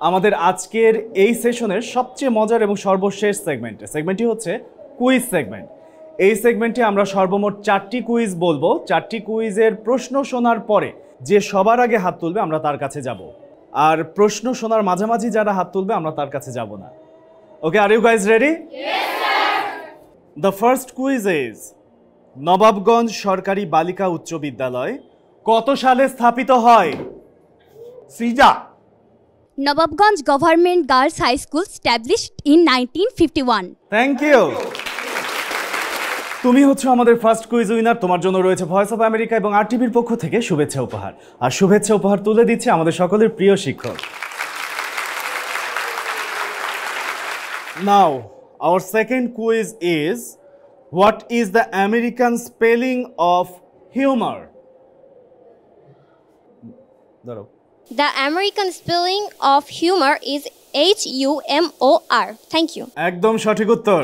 আমাদের আজকের এই সেশনের সবচেয়ে মজার এবং সর্বশেষ সেগমেন্টটি হচ্ছে কুইজ সেগমেন্ট। এই সেগমেন্টে আমরা সর্বমোট 4টি কুইজ বলবো। 4টি কুইজের প্রশ্ন শোনার পরে যে সবার আগে হাত তুলবে আমরা তার কাছে যাব, আর প্রশ্ন শোনার মাঝামাঝি যারা হাত তুলবে আমরা তার কাছে যাব না। Okay, are you guys ready? The first quiz is Nawabganj সরকারি বালিকা উচ্চ বিদ্যালয় কত সালে স্থাপিত হয়? সৃজা। Nawabganj Government Girls High School established in 1951. Thank you. তুমি হচ্ছে আমাদের ফার্স্ট কুইজ উইনার। তোমার জন্য রয়েছে ভয়েস অফ আমেরিকা এবং RTVর পক্ষ থেকে শুভেচ্ছা উপহার। আর শুভেচ্ছা উপহার তুলে দিচ্ছে আমাদের সকলের প্রিয় শিক্ষক। নাও our second quiz is what is the American spelling of humor? ধরো। The American spelling of humor is H-U-M-O-R. Thank you. একদম সঠিক উত্তর।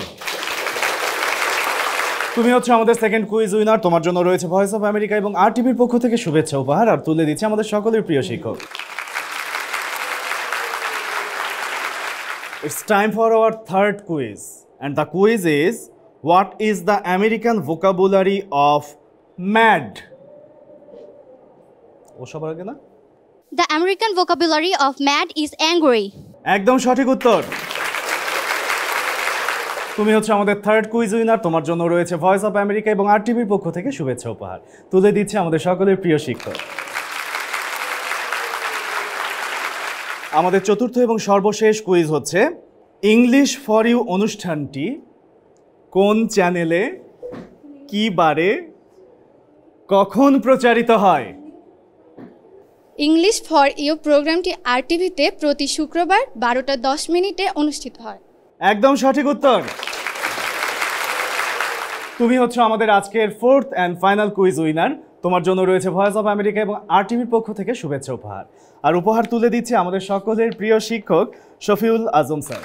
তুমি হচ্ছে আমাদের সেকেন্ড কুইজ উইনার। তোমার জন্য রয়েছে ভয়েস অফ আমেরিকা এবং RTVর পক্ষ থেকে শুভেচ্ছা উপহার আর তুলে দিচ্ছে আমাদের সকলের প্রিয় শিক্ষক। It's time for our third quiz and the quiz is what is the American vocabulary of mad? ও সবার আগে না? The American vocabulary of mad is angry. একদম সঠিক উত্তর। তুমি হচ্ছে আমাদের থার্ড কুইজ উইনার। তোমার জন্য রয়েছে ভয়েস অফ আমেরিকা এবং RTVর পক্ষ থেকে শুভেচ্ছা উপহার তুলে দিচ্ছে আমাদের সকলের প্রিয় শিক্ষক। আমাদের চতুর্থ এবং সর্বশেষ কুইজ হচ্ছে ইংলিশ ফর ইউ অনুষ্ঠানটি কোন চ্যানেলে, কি বারে, কখন প্রচারিত হয়? ইংলিশ ফর ইউ প্রোগ্রামটি RTVতে প্রতি শুক্রবার 12:10 অনুষ্ঠিত হয়। একদম সঠিক উত্তর। তুমি হচ্ছে আমাদের আজকের fourth and final quiz winner. তোমার জন্য রয়েছে ভয়েস অফ আমেরিকা এবং RTVর পক্ষ থেকে শুভেচ্ছা উপহার আর উপহার তুলে দিচ্ছে আমাদের সকলের প্রিয় শিক্ষক শফিউল আজম স্যার।